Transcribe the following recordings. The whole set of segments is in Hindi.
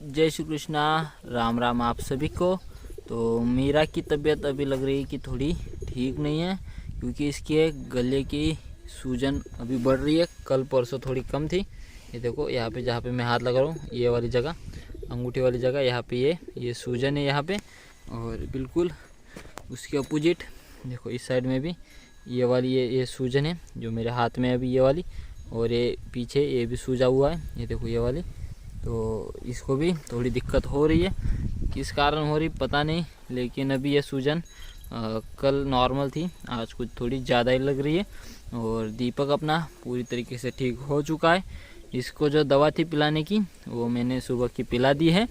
जय श्री कृष्णा। राम राम आप सभी को। तो मीरा की तबीयत अभी लग रही है कि थोड़ी ठीक नहीं है, क्योंकि इसके गले की सूजन अभी बढ़ रही है। कल परसों थोड़ी कम थी। ये देखो यहाँ पे, जहाँ पे मैं हाथ लगा रहा हूँ, ये वाली जगह, अंगूठी वाली जगह, यहाँ पे ये सूजन है यहाँ पे। और बिल्कुल उसके अपोजिट देखो, इस साइड में भी ये वाली ये सूजन है जो मेरे हाथ में है अभी, ये वाली। और ये पीछे ये भी सूजा हुआ है, ये देखो ये वाली। तो इसको भी थोड़ी दिक्कत हो रही है, किस कारण हो रही पता नहीं, लेकिन अभी ये सूजन कल नॉर्मल थी, आज कुछ थोड़ी ज़्यादा ही लग रही है। और दीपक अपना पूरी तरीके से ठीक हो चुका है। इसको जो दवा थी पिलाने की, वो मैंने सुबह की पिला दी है।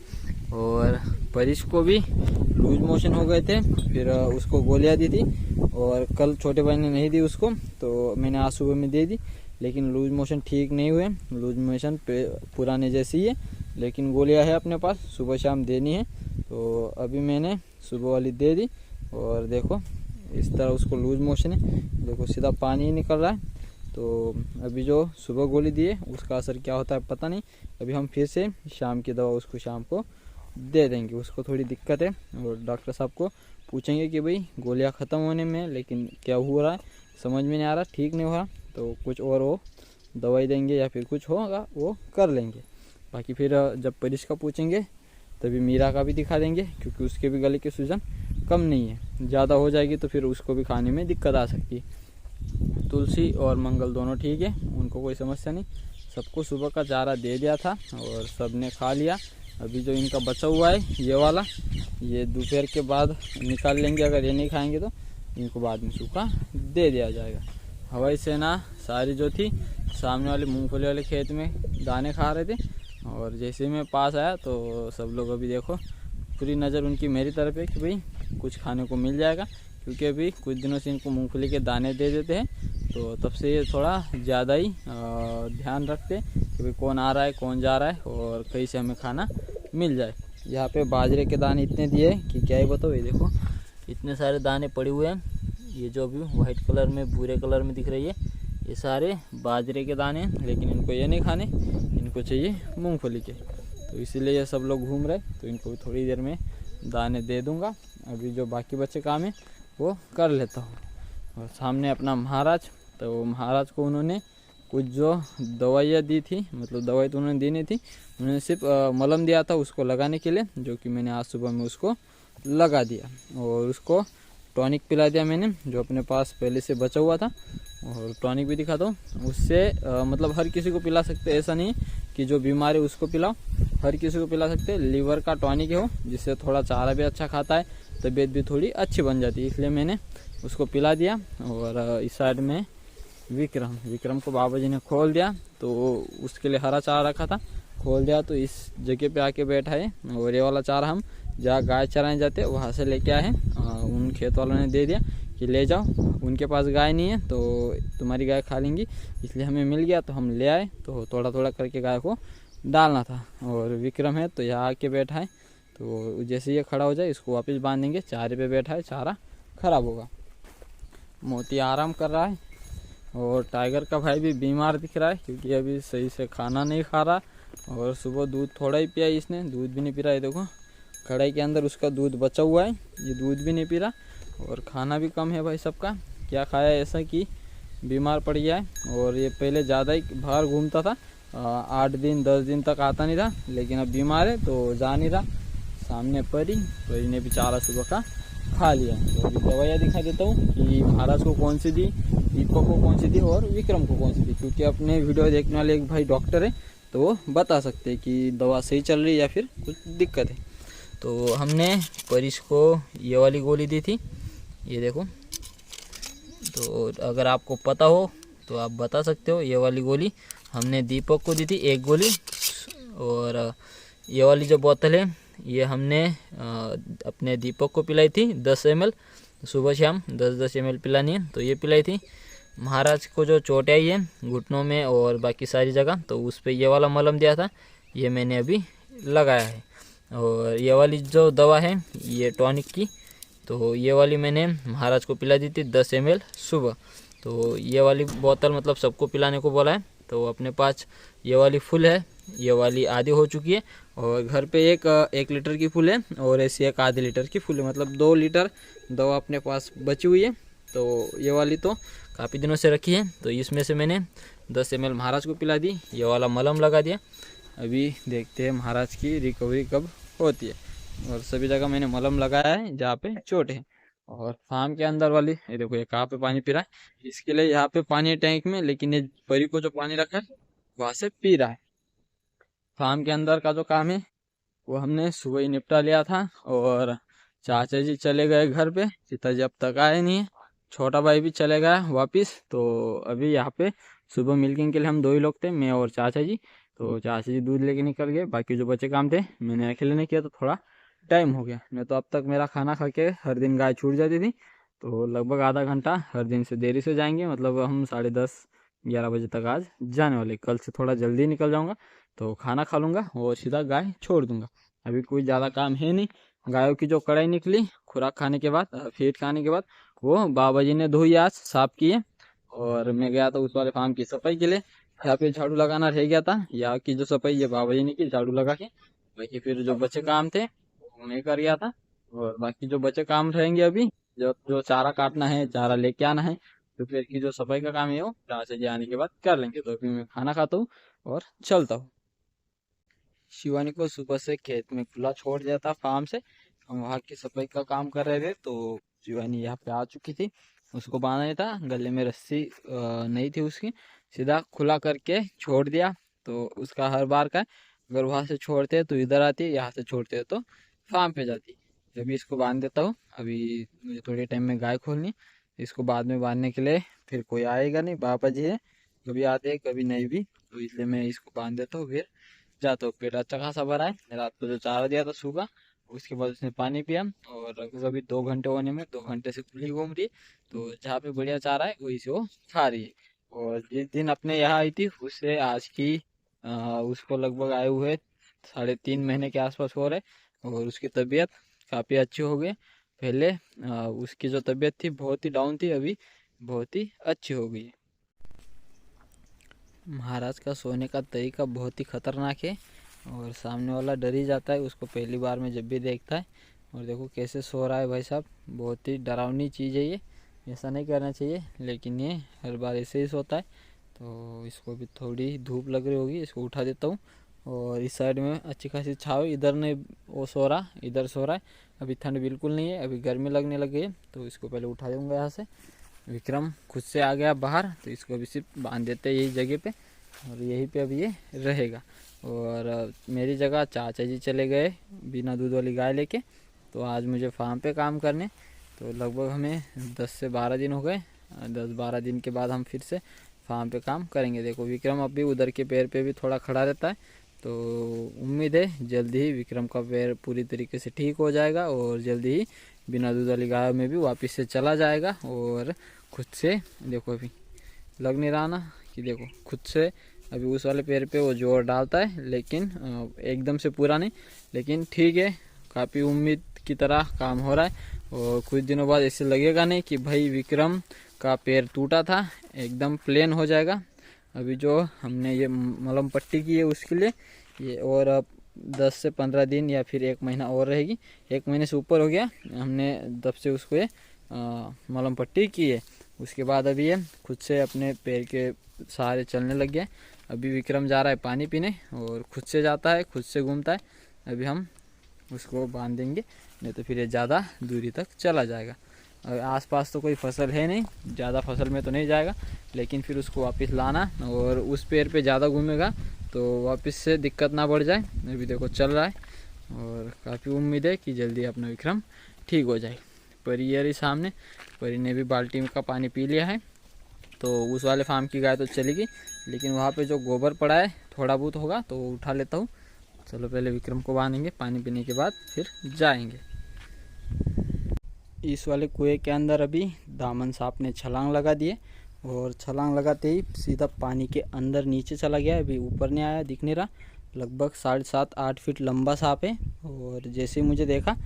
और परिश को भी लूज मोशन हो गए थे, फिर उसको गोलियां दी थी। और कल छोटे भाई ने नहीं दी उसको, तो मैंने आज सुबह में दे दी। लेकिन लूज मोशन ठीक नहीं हुए, लूज मोशन पुराने जैसी है, लेकिन गोलियां है अपने पास, सुबह शाम देनी है। तो अभी मैंने सुबह वाली दे दी। और देखो इस तरह उसको लूज मोशन है, देखो सीधा पानी ही निकल रहा है। तो अभी जो सुबह गोली दी है उसका असर क्या होता है पता नहीं। अभी हम फिर से शाम की दवा उसको शाम को दे देंगे। उसको थोड़ी दिक्कत है, और डॉक्टर साहब को पूछेंगे कि भाई गोलियां ख़त्म होने में, लेकिन क्या हो रहा है समझ में नहीं आ रहा, ठीक नहीं हो रहा, तो कुछ और वो दवाई देंगे या फिर कुछ होगा वो कर लेंगे। बाकी फिर जब परिश का पूछेंगे तभी मीरा का भी दिखा देंगे, क्योंकि उसके भी गले की सूजन कम नहीं है, ज़्यादा हो जाएगी तो फिर उसको भी खाने में दिक्कत आ सकती है। तुलसी और मंगल दोनों ठीक है, उनको कोई समस्या नहीं। सबको सुबह का चारा दे दिया था और सब ने खा लिया। अभी जो इनका बचा हुआ है ये वाला, ये दोपहर के बाद निकाल लेंगे। अगर ये नहीं खाएंगे तो इनको बाद में सूखा दे दिया जाएगा। हवाई सेना सारी जो थी सामने वाले मूंगफली वाले खेत में दाने खा रहे थे, और जैसे ही मैं पास आया तो सब लोग अभी देखो पूरी नज़र उनकी मेरी तरफ है कि भाई कुछ खाने को मिल जाएगा। क्योंकि अभी कुछ दिनों से इनको मूंगफली के दाने दे देते हैं, तो तब से ये थोड़ा ज़्यादा ही ध्यान रखते हैं कि भाई कौन आ रहा है कौन जा रहा है और कहीं से हमें खाना मिल जाए। यहाँ पे बाजरे के दाने इतने दिए कि क्या ही बताओ। ये देखो इतने सारे दाने पड़े हुए हैं। ये जो अभी वाइट कलर में भूरे कलर में दिख रही है, ये सारे बाजरे के दाने हैं, लेकिन इनको ये नहीं खाने, इनको चाहिए मूंगफली के। तो इसीलिए ये सब लोग घूम रहे, तो इनको भी थोड़ी देर में दाने दे दूंगा। अभी जो बाकी बच्चे काम है वो कर लेता हूँ। और सामने अपना महाराज, तो महाराज को उन्होंने कुछ जो दवाइयाँ दी थी, मतलब दवाई तो उन्होंने दी नहीं थी, उन्होंने सिर्फ मलम दिया था उसको लगाने के लिए, जो कि मैंने आज सुबह में उसको लगा दिया। और उसको टॉनिक पिला दिया मैंने, जो अपने पास पहले से बचा हुआ था। और टॉनिक भी दिखा दो उससे, मतलब हर किसी को पिला सकते, ऐसा नहीं कि जो बीमार है उसको पिलाओ, हर किसी को पिला सकते। लीवर का टॉनिक है वो, जिससे थोड़ा चारा भी अच्छा खाता है, तबीयत भी थोड़ी अच्छी बन जाती है, इसलिए मैंने उसको पिला दिया। और इस साइड में विक्रम को बाबा जी ने खोल दिया, तो उसके लिए हरा चारा रखा था, खोल दिया तो इस जगह पे आके बैठा है। और ये वाला चारा हम जहाँ गाय चराने जाते वहाँ से लेके आए हैं, उन खेत वालों ने दे दिया कि ले जाओ, उनके पास गाय नहीं है तो तुम्हारी गाय खा लेंगी, इसलिए हमें मिल गया तो हम ले आए। तो थोड़ा थोड़ा करके गाय को डालना था। और विक्रम है तो यहाँ आके बैठा है, तो जैसे ये खड़ा हो जाए इसको वापस बांध देंगे। चारे पे बैठा है, चारा खराब होगा। मोती आराम कर रहा है, और टाइगर का भाई भी बीमार दिख रहा है, क्योंकि अभी सही से खाना नहीं खा रहा। और सुबह दूध थोड़ा ही पिया इसने, दूध भी नहीं पी रहा है। देखो कढ़ाई के अंदर उसका दूध बचा हुआ है, ये दूध भी नहीं पी रहा। और खाना भी कम है भाई सबका, क्या खाया ऐसा कि बीमार पड़ गया है। और ये पहले ज़्यादा ही बाहर घूमता था, 8 दिन 10 दिन तक आता नहीं था, लेकिन अब बीमार है तो जा नहीं रहा। सामने परी ने भी चारा सुबह का खा लिया। तो अभी दवाइयाँ दिखा देता हूँ कि महाराज को कौन सी दी, दीपक को कौन सी दी और विक्रम को कौन सी दी, क्योंकि अपने वीडियो देखने वाले एक भाई डॉक्टर है, तो वो बता सकते हैं कि दवा सही चल रही है या फिर कुछ दिक्कत है। तो हमने परिश को ये वाली गोली दी थी, ये देखो। तो अगर आपको पता हो तो आप बता सकते हो। ये वाली गोली हमने दीपक को दी थी, एक गोली। और ये वाली जो बोतल है ये हमने अपने दीपक को पिलाई थी 10 ml, सुबह शाम 10-10 ml पिलानी है, तो ये पिलाई थी। महाराज को जो चोट आई है घुटनों में और बाकी सारी जगह, तो उस पर ये वाला मलम दिया था, ये मैंने अभी लगाया है। और ये वाली जो दवा है ये टॉनिक की, तो ये वाली मैंने महाराज को पिला दी थी 10 ml सुबह। तो ये वाली बोतल मतलब सबको पिलाने को बोला है, तो अपने पास ये वाली फुल है, ये वाली आधी हो चुकी है और घर पे एक 1 लीटर की फुल है और ऐसी एक आधे लीटर की फुल है, मतलब 2 लीटर दवा अपने पास बची हुई है। तो ये वाली तो काफ़ी दिनों से रखी है, तो इसमें से मैंने 10 ml महाराज को पिला दी, ये वाला मलहम लगा दिया। अभी देखते हैं महाराज की रिकवरी कब होती है। और सभी जगह मैंने मलहम लगाया है जहाँ पे चोट है। और फार्म के अंदर वाली ये देखो, ये कहाँ पे पानी पी रहा है, इसके लिए यहाँ पे पानी है टैंक में, लेकिन ये परी को जो पानी रखा है वहाँ से पी रहा है। फार्म के अंदर का जो काम है वो हमने सुबह ही निपटा लिया था। और चाचा जी चले गए घर पे, पिताजी अब तक आए नहीं है, छोटा भाई भी चले गया वापिस। तो अभी यहाँ पे सुबह मिल्किंग के लिए हम 2 ही लोग थे, मैं और चाचा जी। तो चाचा जी दूध लेके निकल गए, बाकी जो बचे काम थे मैंने अकेले नहीं किया, तो थोड़ा टाइम हो गया। नहीं तो अब तक मेरा खाना खा के हर दिन गाय छूट जाती थी। तो लगभग आधा घंटा हर दिन से देरी से जाएंगे, मतलब हम 10:30-11 बजे तक आज जाने वाले। कल से थोड़ा जल्दी निकल जाऊँगा, तो खाना खा लूँगा और सीधा गाय छोड़ दूँगा। अभी कोई ज़्यादा काम है नहीं। गायों की जो कड़ाई निकली खुराक खाने के बाद, फीड खाने के बाद, वो बाबा जी ने धोई, आज साफ किए। और मैं गया था उस वाले फार्म की सफाई के लिए, यहाँ पे झाड़ू लगाना रह गया था। यहाँ की जो सफाई ये बाबा जी ने की झाड़ू लगा के। बाकी फिर जो बचे काम थे वो मैं कर गया था। और बाकी जो बचे काम रहेंगे अभी, जो जो चारा काटना है, चारा लेके आना है, तो फिर की जो सफाई का काम है वो चाचा जी आने के बाद कर लेंगे। तो अभी मैं खाना खाता हूँ और चलता हूँ। शिवानी को सुबह से खेत में खुला छोड़ दिया था फार्म से, हम वहाँ की सफाई का काम कर रहे थे। तो शिवानी यहाँ पे आ चुकी थी, उसको बांधा नहीं था, गले में रस्सी नहीं थी उसकी, सीधा खुला करके छोड़ दिया। तो उसका हर बार का है, अगर वहाँ से छोड़ते हैं तो इधर आती है, यहाँ से छोड़ते हैं तो फार्म पे जाती है। अभी इसको बांध देता हूँ, अभी मुझे थोड़े टाइम में गाय खोलनी, इसको बाद में बांधने के लिए फिर कोई आएगा नहीं, पापा जी है, कभी आते हैं कभी नहीं भी, तो इसलिए मैं इसको बांध देता हूँ। फिर जाता हूँ, पेट अच्छा खासा भरा है, रात को जो चारा दिया था सुबह, उसके बाद उसने पानी पिया। और अभी 2 घंटे होने में, 2 घंटे से खुली घूम रही है, तो जहाँ पे बढ़िया चारा है वही से वो खा रही है। और जिस दिन अपने यहाँ आई थी उससे आज की उसको लगभग आए हुए 3.5 महीने के आसपास हो रहे। और उसकी तबीयत काफ़ी अच्छी हो गई। पहले उसकी जो तबीयत थी बहुत ही डाउन थी, अभी बहुत ही अच्छी हो गई है। महाराज का सोने का तरीका बहुत ही खतरनाक है और सामने वाला डर ही जाता है उसको पहली बार में जब भी देखता है। और देखो कैसे सो रहा है भाई साहब, बहुत ही डरावनी चीज़ है ये, ऐसा नहीं करना चाहिए, लेकिन ये हर बार ऐसे ही सोता है। तो इसको भी थोड़ी धूप लग रही होगी, इसको उठा देता हूँ। और इस साइड में अच्छी खासी छाव, इधर नहीं वो सो रहा, इधर सो रहा है। अभी ठंड बिल्कुल नहीं है, अभी गर्मी लगने लगी है, तो इसको पहले उठा दूँगा यहाँ से। विक्रम खुद से आ गया बाहर, तो इसको अभी सिर्फ बांध देते हैं यही जगह पे, और यहीं पे अभी ये रहेगा। और मेरी जगह चाचा जी चले गए बिना दूध वाली गाय लेके, तो आज मुझे फार्म पे काम करने। तो लगभग हमें 10 से 12 दिन हो गए, 10-12 दिन के बाद हम फिर से फार्म पे काम करेंगे। देखो विक्रम अभी उधर के पैर पे भी थोड़ा खड़ा रहता है, तो उम्मीद है जल्दी ही विक्रम का पैर पूरी तरीके से ठीक हो जाएगा और जल्दी ही बिना दूध वाली गाय में भी वापस से चला जाएगा। और खुद से देखो अभी लग नहीं रहा ना कि देखो खुद से अभी उस वाले पैर पे वो जोर डालता है, लेकिन एकदम से पूरा नहीं, लेकिन ठीक है, काफ़ी उम्मीद की तरह काम हो रहा है। और कुछ दिनों बाद ऐसे लगेगा नहीं कि भाई विक्रम का पैर टूटा था, एकदम प्लेन हो जाएगा। अभी जो हमने ये मलहम पट्टी की है उसके लिए ये, और अब 10 से 15 दिन या फिर 1 महीना और रहेगी, 1 महीने से ऊपर हो गया हमने तब से उसको ये मलहम पट्टी की है। उसके बाद अभी ये खुद से अपने पैर के सहारे चलने लग गया। अभी विक्रम जा रहा है पानी पीने और खुद से जाता है, खुद से घूमता है। अभी हम उसको बांध देंगे, नहीं तो फिर ये ज़्यादा दूरी तक चला जाएगा। आसपास तो कोई फसल है नहीं, ज़्यादा फसल में तो नहीं जाएगा, लेकिन फिर उसको वापस लाना, और उस पेड़ पे ज़्यादा घूमेगा तो वापस से दिक्कत ना बढ़ जाए। अभी देखो चल रहा है और काफ़ी उम्मीद है कि जल्दी अपना विक्रम ठीक हो जाए। परी यारी सामने, परी ने भी बाल्टी का पानी पी लिया है। तो उस वाले फार्म की गाय तो चलेगी, लेकिन वहाँ पे जो गोबर पड़ा है थोड़ा बहुत होगा तो उठा लेता हूँ। चलो पहले विक्रम को बांधेंगे, पानी पीने के बाद फिर जाएंगे। इस वाले कुएं के अंदर अभी दामन साहब ने छलांग लगा दिए, और छलांग लगाते ही सीधा पानी के अंदर नीचे चला गया, अभी ऊपर नहीं आया, दिख नहीं रहा। लगभग 7.5-8 फीट लंबा सांप है। और जैसे ही मुझे देखा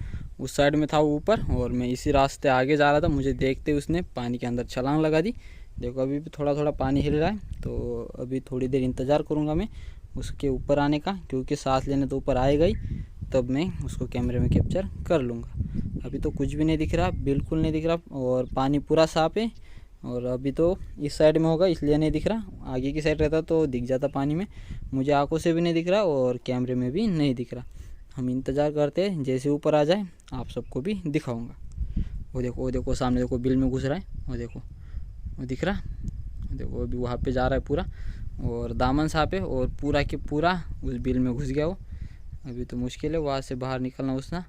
उस साइड में था वो ऊपर, और मैं इसी रास्ते आगे जा रहा था, मुझे देखते उसने पानी के अंदर छलांग लगा दी। देखो अभी भी थोड़ा थोड़ा पानी हिल रहा है, तो अभी थोड़ी देर इंतज़ार करूँगा मैं, उसके ऊपर आने का, क्योंकि सांस लेने तो ऊपर आएगा ही, तब मैं उसको कैमरे में कैप्चर कर लूँगा। अभी तो कुछ भी नहीं दिख रहा, बिल्कुल नहीं दिख रहा, और पानी पूरा साफ है। और अभी तो इस साइड में होगा इसलिए नहीं दिख रहा, आगे की साइड रहता तो दिख जाता पानी में। मुझे आंखों से भी नहीं दिख रहा और कैमरे में भी नहीं दिख रहा। हम इंतज़ार करते हैं, जैसे ऊपर आ जाए आप सबको भी दिखाऊंगा। वो देखो सामने देखो, बिल में घुस रहा है, वो देखो, वो दिख रहा, देखो अभी वहाँ पे जा रहा है पूरा, और दामन साफ है और पूरा के पूरा उस बिल में घुस गया वो। अभी तो मुश्किल है वहाँ से बाहर निकलना उसना।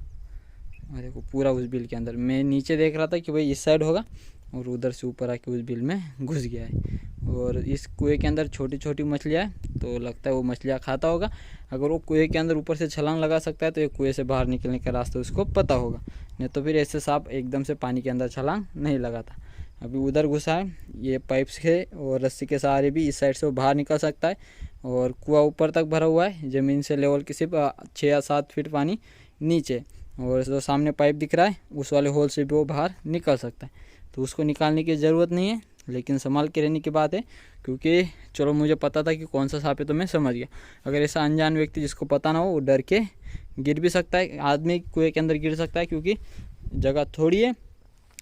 और देखो पूरा उस बिल के अंदर, मैं नीचे देख रहा था कि भाई इस साइड होगा, और उधर से ऊपर आके उस बिल में घुस गया है। और इस कुएं के अंदर छोटी छोटी मछलियाँ हैं, तो लगता है वो मछलियाँ खाता होगा। अगर वो कुएं के अंदर ऊपर से छलांग लगा सकता है तो ये कुएं से बाहर निकलने का रास्ता उसको पता होगा, नहीं तो फिर ऐसे सांप एकदम से पानी के अंदर छलांग नहीं लगाता। अभी उधर घुसा है, ये पाइप से और रस्सी के सहारे भी इस साइड से वो बाहर निकल सकता है। और कुआं ऊपर तक भरा हुआ है, ज़मीन से लेवल की सिर्फ 6 या 7 फीट पानी नीचे, और जो सामने पाइप दिख रहा है उस वाले होल से भी वो बाहर निकल सकता है। तो उसको निकालने की ज़रूरत नहीं है, लेकिन संभाल के रहने की बात है, क्योंकि चलो मुझे पता था कि कौन सा सांप है तो मैं समझ गया। अगर ऐसा अनजान व्यक्ति जिसको पता ना हो, वो डर के गिर भी सकता है, आदमी कुएं के अंदर गिर सकता है, क्योंकि जगह थोड़ी है।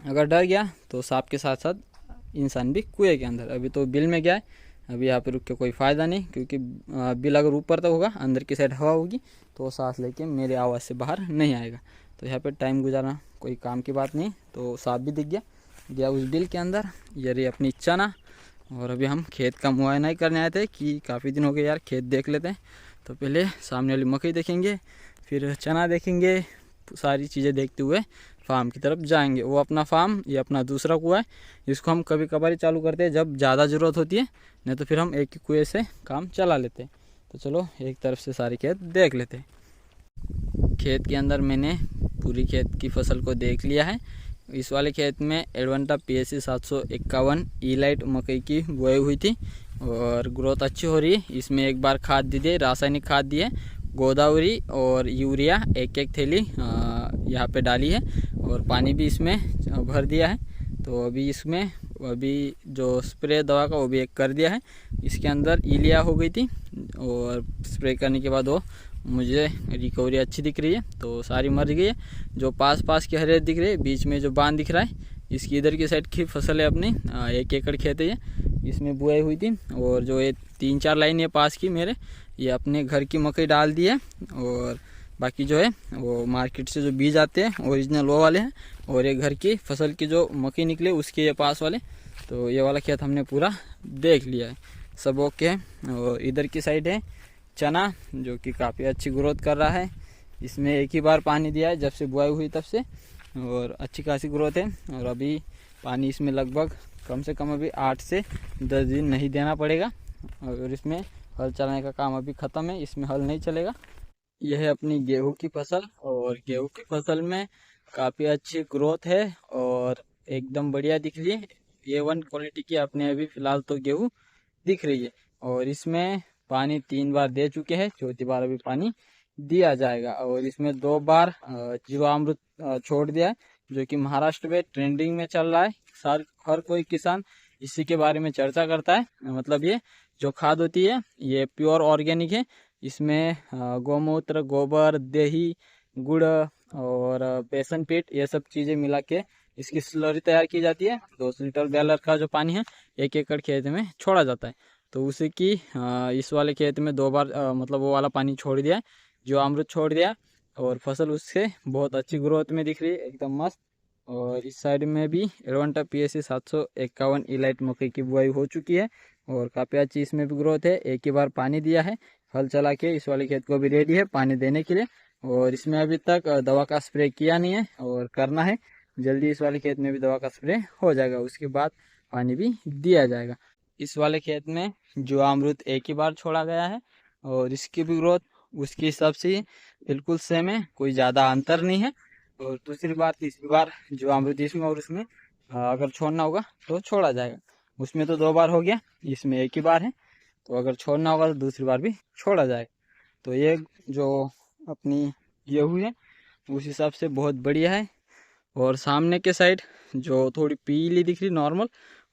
अगर डर गया तो सांप के साथ साथ इंसान भी कुएं के अंदर। अभी तो बिल में गया है, अभी यहाँ पे रुक के कोई फ़ायदा नहीं, क्योंकि बिल अगर ऊपर तक होगा, अंदर की साइड हवा होगी, तो सांस लेके मेरे आवाज़ से बाहर नहीं आएगा। तो यहाँ पे टाइम गुजारना कोई काम की बात नहीं। तो सांप भी दिख गया उस बिल के अंदर। ये रही अपनी चना। और अभी हम खेत का मुआयना ही करने आए थे कि काफ़ी दिन हो गए यार, खेत देख लेते हैं। तो पहले सामने वाली मकई देखेंगे, फिर चना देखेंगे, सारी चीज़ें देखते हुए फार्म की तरफ जाएंगे। वो अपना फार्म, ये अपना दूसरा कुआं है, जिसको हम कभी कभार ही चालू करते हैं जब ज़्यादा ज़रूरत होती है, नहीं तो फिर हम एक ही कुएं से काम चला लेते हैं। तो चलो एक तरफ से सारे खेत देख लेते हैं। खेत के अंदर मैंने पूरी खेत की फसल को देख लिया है। इस वाले खेत में एडवांटा PSC 751 ईलाइट मकई की बुआई हुई थी और ग्रोथ अच्छी हो रही है। इसमें एक बार खाद दी है, रासायनिक खाद दी है, गोदावरी और यूरिया एक एक थैली यहाँ पे डाली है, और पानी भी इसमें भर दिया है। तो अभी जो स्प्रे दवा का वो भी एक कर दिया है। इसके अंदर इलिया हो गई थी, और स्प्रे करने के बाद वो मुझे रिकवरी अच्छी दिख रही है, तो सारी मर गई है। जो पास की हरियाली दिख रही है, बीच में जो बांध दिख रहा है, इसकी इधर की साइड की फसल है अपनी, 1 एकड़ खेत है ये, इसमें बुआई हुई थी। और जो ये 3-4 लाइन है पास की मेरे, ये अपने घर की मकई डाल दी है, और बाकी जो है वो मार्केट से जो बीज आते हैं ओरिजिनल वो वाले हैं, और ये घर की फसल की जो मकई निकले उसके ये पास वाले। तो ये वाला खेत हमने पूरा देख लिया है, सब ओके है। और इधर की साइड है चना, जो कि काफ़ी अच्छी ग्रोथ कर रहा है। इसमें एक ही बार पानी दिया है जब से बुआई हुई तब से, और अच्छी खासी ग्रोथ है। और अभी पानी इसमें लगभग कम से कम अभी 8 से 10 दिन नहीं देना पड़ेगा। और इसमें हल चलाने का काम अभी ख़त्म है, इसमें हल नहीं चलेगा। यह है अपनी गेहूं की फसल, और गेहूं की फसल में काफ़ी अच्छी ग्रोथ है और एकदम बढ़िया दिख रही है। A1 क्वालिटी की अपने अभी फ़िलहाल तो गेहूं दिख रही है। और इसमें पानी 3 बार दे चुके हैं, चौथी बार अभी पानी दिया जाएगा। और इसमें 2 बार जीवामृत छोड़ दिया है, जो कि महाराष्ट्र में ट्रेंडिंग में चल रहा है। हर कोई किसान इसी के बारे में चर्चा करता है। मतलब ये जो खाद होती है ये प्योर ऑर्गेनिक है। इसमें गौमूत्र, गोबर, दही, गुड़ और बेसन पीठ, ये सब चीज़ें मिला के इसकी स्लरी तैयार की जाती है। 200 लीटर गैलर का जो पानी है 1 एकड़ खेत में छोड़ा जाता है। तो उसी की इस वाले खेत में 2 बार मतलब वो वाला पानी छोड़ दिया है, जो अमृत छोड़ दिया, और फसल उससे बहुत अच्छी ग्रोथ में दिख रही है, एकदम मस्त। और इस साइड में भी एडवांटा PSC 751 इलाइट मकई की बुआई हो चुकी है, और काफ़ी अच्छी इसमें भी ग्रोथ है। एक ही बार पानी दिया है, हल चला के इस वाले खेत को भी रेडी है पानी देने के लिए। और इसमें अभी तक दवा का स्प्रे किया नहीं है, और करना है जल्दी। इस वाले खेत में भी दवा का स्प्रे हो जाएगा, उसके बाद पानी भी दिया जाएगा। इस वाले खेत में जो अमृत एक ही बार छोड़ा गया है, और इसकी भी ग्रोथ उसके हिसाब से बिल्कुल सेम है, कोई ज़्यादा अंतर नहीं है। और दूसरी बार तीसरी बार जो अमृत इसमें और उसमें अगर छोड़ना होगा तो छोड़ा जाएगा। उसमें तो 2 बार हो गया, इसमें एक ही बार है, तो अगर छोड़ना होगा तो दूसरी बार भी छोड़ा जाएगा। तो ये जो अपनी गेहूँ है उस हिसाब से बहुत बढ़िया है। और सामने के साइड जो थोड़ी पीली दिख रही नॉर्मल,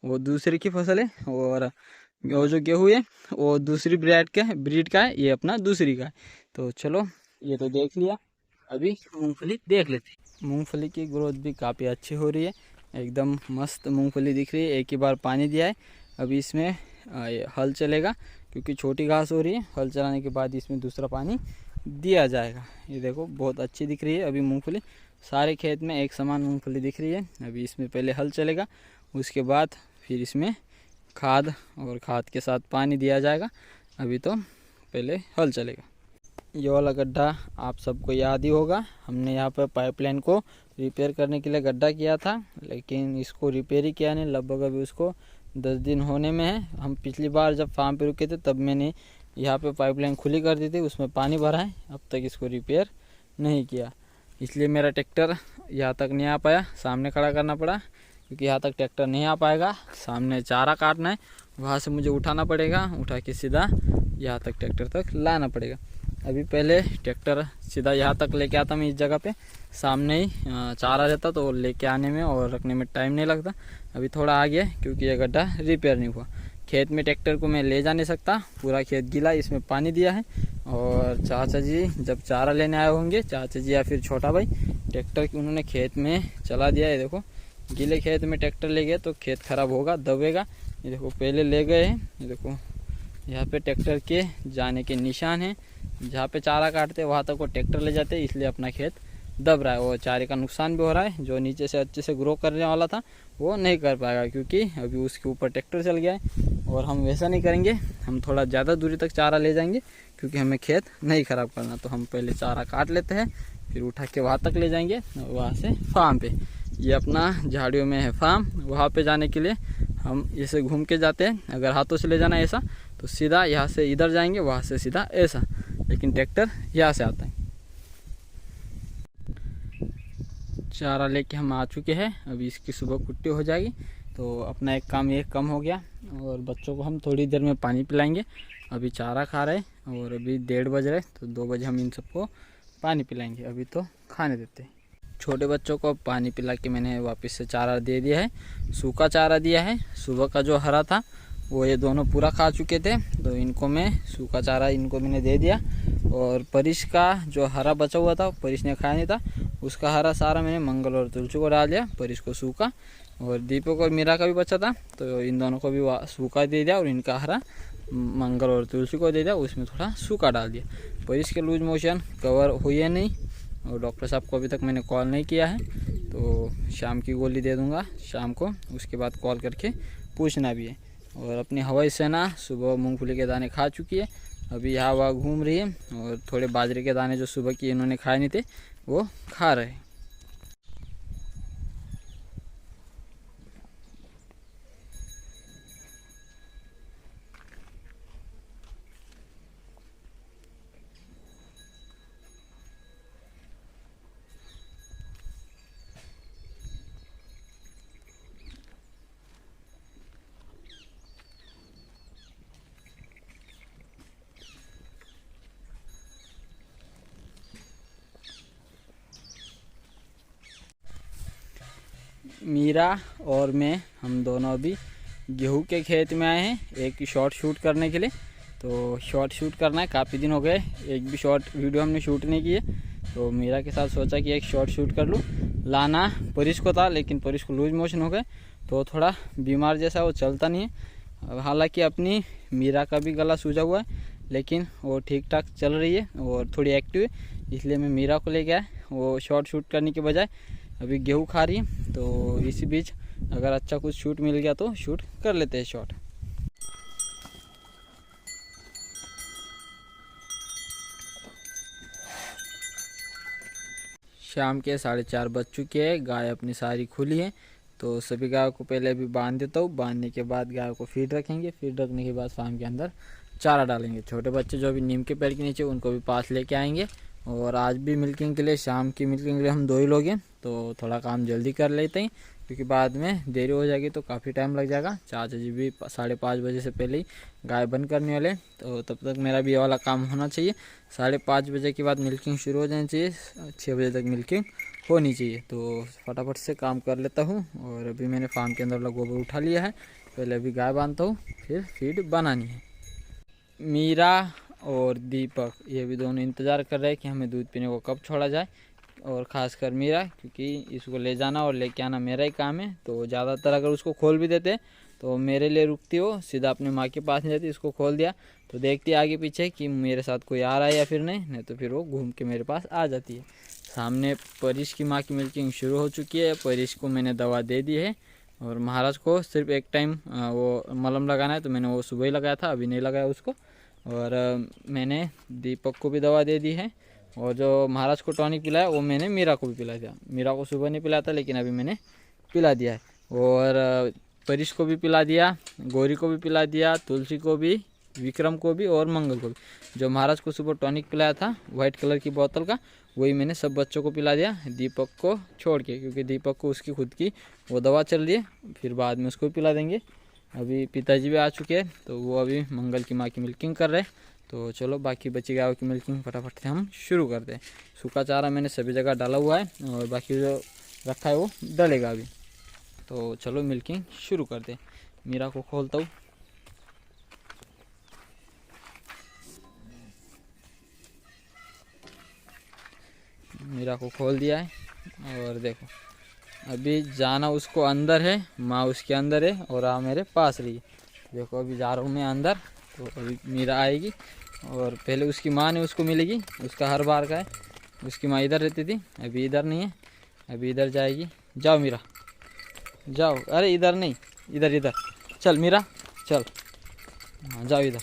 वो दूसरे की फसल है। और वो जो गेहूँ है वो दूसरी ब्रीड का है, ये अपना दूसरी का है। तो चलो ये तो देख लिया, अभी मूंगफली देख लेते हैं। मूंगफली की ग्रोथ भी काफ़ी अच्छी हो रही है, एकदम मस्त मूंगफली दिख रही है। एक ही बार पानी दिया है, अभी इसमें हल चलेगा क्योंकि छोटी घास हो रही है। हल चलाने के बाद इसमें दूसरा पानी दिया जाएगा। ये देखो बहुत अच्छी दिख रही है अभी मूंगफली, सारे खेत में एक समान मूंगफली दिख रही है। अभी इसमें पहले हल चलेगा, उसके बाद फिर इसमें खाद और खाद के साथ पानी दिया जाएगा। अभी तो पहले हल चलेगा। ये वाला गड्ढा आप सबको याद ही होगा, हमने यहाँ पर पाइपलाइन को रिपेयर करने के लिए गड्ढा किया था, लेकिन इसको रिपेयर ही किया नहीं। लगभग अभी उसको 10 दिन होने में है। हम पिछली बार जब फार्म पे रुके थे तब मैंने यहाँ पे पाइपलाइन खुली कर दी थी, उसमें पानी भरा है, अब तक इसको रिपेयर नहीं किया। इसलिए मेरा ट्रैक्टर यहाँ तक नहीं आ पाया, सामने खड़ा करना पड़ा क्योंकि यहाँ तक ट्रैक्टर नहीं आ पाएगा। सामने चारा काटना है, वहाँ से मुझे उठाना पड़ेगा, उठा के सीधा यहाँ तक ट्रैक्टर तक लाना पड़ेगा। अभी पहले ट्रैक्टर सीधा यहाँ तक लेके आता मैं, इस जगह पे सामने ही चारा रहता तो लेके आने में और रखने में टाइम नहीं लगता। अभी थोड़ा आ गया क्योंकि ये गड्ढा रिपेयर नहीं हुआ। खेत में ट्रैक्टर को मैं ले जा नहीं सकता, पूरा खेत गीला, इसमें पानी दिया है। और चाचा जी जब चारा लेने आए होंगे, चाचा जी या फिर छोटा भाई, ट्रैक्टर उन्होंने खेत में चला दिया है। देखो गीले खेत में ट्रैक्टर ले गए तो खेत खराब होगा, दबेगा। ये देखो पहले ले गए हैं, ये देखो यहाँ पे ट्रैक्टर के जाने के निशान हैं। जहाँ पे चारा काटते हैं वहाँ तक वो ट्रैक्टर ले जाते हैं, इसलिए अपना खेत दब रहा है। वो चारे का नुकसान भी हो रहा है, जो नीचे से अच्छे से ग्रो करने वाला था वो नहीं कर पाएगा क्योंकि अभी उसके ऊपर ट्रैक्टर चल गया है। और हम वैसा नहीं करेंगे, हम थोड़ा ज़्यादा दूरी तक चारा ले जाएंगे क्योंकि हमें खेत नहीं ख़राब करना। तो हम पहले चारा काट लेते हैं, फिर उठा के वहाँ तक ले जाएंगे, वहाँ से फार्म पे। ये अपना झाड़ियों में है फार्म, वहाँ पे जाने के लिए हम ऐसे घूम के जाते हैं। अगर हाथों से ले जाना है ऐसा तो सीधा यहाँ से इधर जाएंगे, वहाँ से सीधा ऐसा, लेकिन ट्रैक्टर यहाँ से आता है। चारा लेके हम आ चुके हैं, अभी इसकी सुबह कुट्टी हो जाएगी तो अपना एक काम ये कम हो गया। और बच्चों को हम थोड़ी देर में पानी पिलाएंगे। अभी चारा खा रहे हैं और अभी 1:30 बज रहे, तो 2 बजे हम इन सबको पानी पिलाएंगे। अभी तो खाने देते हैं। छोटे बच्चों को पानी पिला के मैंने वापस से चारा दे दिया है, सूखा चारा दिया है। सुबह का जो हरा था वो ये दोनों पूरा खा चुके थे, तो इनको मैं सूखा चारा इनको मैंने दे दिया। और परिश का जो हरा बचा हुआ था, परिश ने खाया नहीं था, उसका हरा सारा मैंने मंगल और तुलसी को डाल दिया, परिश को सूखा। और दीपक और मीरा का भी बचा था तो इन दोनों को भी सूखा दे दिया, और इनका हरा मंगल और तुलसी को दे दिया, उसमें थोड़ा सूखा डाल दिया। परिश के लूज मोशन कवर हुए नहीं, और डॉक्टर साहब को अभी तक मैंने कॉल नहीं किया है, तो शाम की गोली दे दूंगा शाम को, उसके बाद कॉल करके पूछना भी है। और अपनी हवाई सेना सुबह मूंगफली के दाने खा चुकी है, अभी यहाँ वहाँ घूम रही है। और थोड़े बाजरे के दाने जो सुबह की इन्होंने खाए नहीं थे वो खा रहे हैं। मीरा और मैं हम दोनों अभी गेहूं के खेत में आए हैं एक शॉर्ट शूट करने के लिए। तो शॉर्ट शूट करना है, काफ़ी दिन हो गए एक भी शॉर्ट वीडियो हमने शूट नहीं किए, तो मीरा के साथ सोचा कि एक शॉर्ट शूट कर लूँ। लाना परिश को था, लेकिन परिश को लूज मोशन हो गए तो थोड़ा बीमार जैसा, वो चलता नहीं है। हालांकि अपनी मीरा का भी गला सूजा हुआ है, लेकिन वो ठीक ठाक चल रही है और थोड़ी एक्टिव है, इसलिए मैं मीरा को ले गया। वो शॉर्ट शूट करने के बजाय अभी गेहूँ खा रही है, तो इसी बीच अगर अच्छा कुछ शूट मिल गया तो शूट कर लेते हैं शॉट। शाम के 4:30 बज चुके हैं, गाय अपनी सारी खुली है, तो सभी गायों को पहले अभी बांध देता हूँ। बांधने के बाद गायों को फीड रखेंगे, फीड रखने के बाद फार्म के अंदर चारा डालेंगे। छोटे बच्चे जो अभी नीम के पेड़ के नीचे, उनको भी पास लेके आएंगे। और आज भी मिल्किंग के लिए, शाम की मिल्किंग के लिए हम 2 ही लोग हैं, तो थोड़ा काम जल्दी कर लेते हैं क्योंकि बाद में देरी हो जाएगी तो काफ़ी टाइम लग जाएगा। चाचा जी भी 5:30 बजे से पहले ही गाय बंद करने वाले, तो तब तक मेरा भी ये वाला काम होना चाहिए। 5:30 बजे के बाद मिल्किंग शुरू हो जानी चाहिए, 6 बजे तक मिल्किंग होनी चाहिए। तो फटाफट से काम कर लेता हूँ। और अभी मैंने फार्म के अंदर वाला गोबर उठा लिया है, पहले अभी गाय बांधता हूँ, फिर फीड बनानी है। मीरा और दीपक ये भी दोनों इंतज़ार कर रहे हैं कि हमें दूध पीने को कब छोड़ा जाए, और ख़ासकर मीरा, क्योंकि इसको ले जाना और लेके आना मेरा ही काम है। तो ज़्यादातर अगर उसको खोल भी देते तो मेरे लिए रुकती हो, सीधा अपनी माँ के पास नहीं जाती। इसको खोल दिया तो देखती आगे पीछे कि मेरे साथ कोई आ रहा है या फिर नहीं तो फिर वो घूम के मेरे पास आ जाती है। सामने परिश की माँ की मिल्किंग शुरू हो चुकी है। परिश को मैंने दवा दे दी है, और महाराज को सिर्फ एक टाइम वो मलहम लगाना है, तो मैंने वो सुबह ही लगाया था, अभी नहीं लगाया उसको। और मैंने दीपक को भी दवा दे दी है, और जो महाराज को टॉनिक पिलाया वो मैंने मीरा को भी पिला दिया। मीरा को सुबह नहीं पिलाया था, लेकिन अभी मैंने पिला दिया है। और परिश को भी पिला दिया, गौरी को भी पिला दिया, तुलसी को भी, विक्रम को भी और मंगल को भी। जो महाराज को सुबह टॉनिक पिलाया था वाइट कलर की बोतल का, वही मैंने सब बच्चों को पिला दिया, दीपक को छोड़ के, क्योंकि दीपक को उसकी खुद की वो दवा चल रही है, फिर बाद में उसको भी पिला देंगे। अभी पिताजी भी आ चुके हैं, तो वो अभी मंगल की माँ की मिल्किंग कर रहे हैं। तो चलो बाकी बची गायों की मिल्किंग फटाफट से हम शुरू करते हैं। सूखा चारा मैंने सभी जगह डाला हुआ है, और बाकी जो रखा है वो डलेगा अभी। तो चलो मिल्किंग शुरू करते हैं। मीरा को खोलता हूँ। मीरा को खोल दिया है, और देखो अभी जाना उसको अंदर है, माँ उसके अंदर है और मेरे पास रही है। देखो अभी जा रहा हूँ मैं अंदर, तो अभी मीरा आएगी, और पहले उसकी माँ ने उसको मिलेगी, उसका हर बार का है। उसकी माँ इधर रहती थी, अभी इधर नहीं है, अभी इधर जाएगी। जाओ मीरा जाओ, अरे इधर नहीं, इधर इधर चल मीरा चल, हाँ जाओ इधर।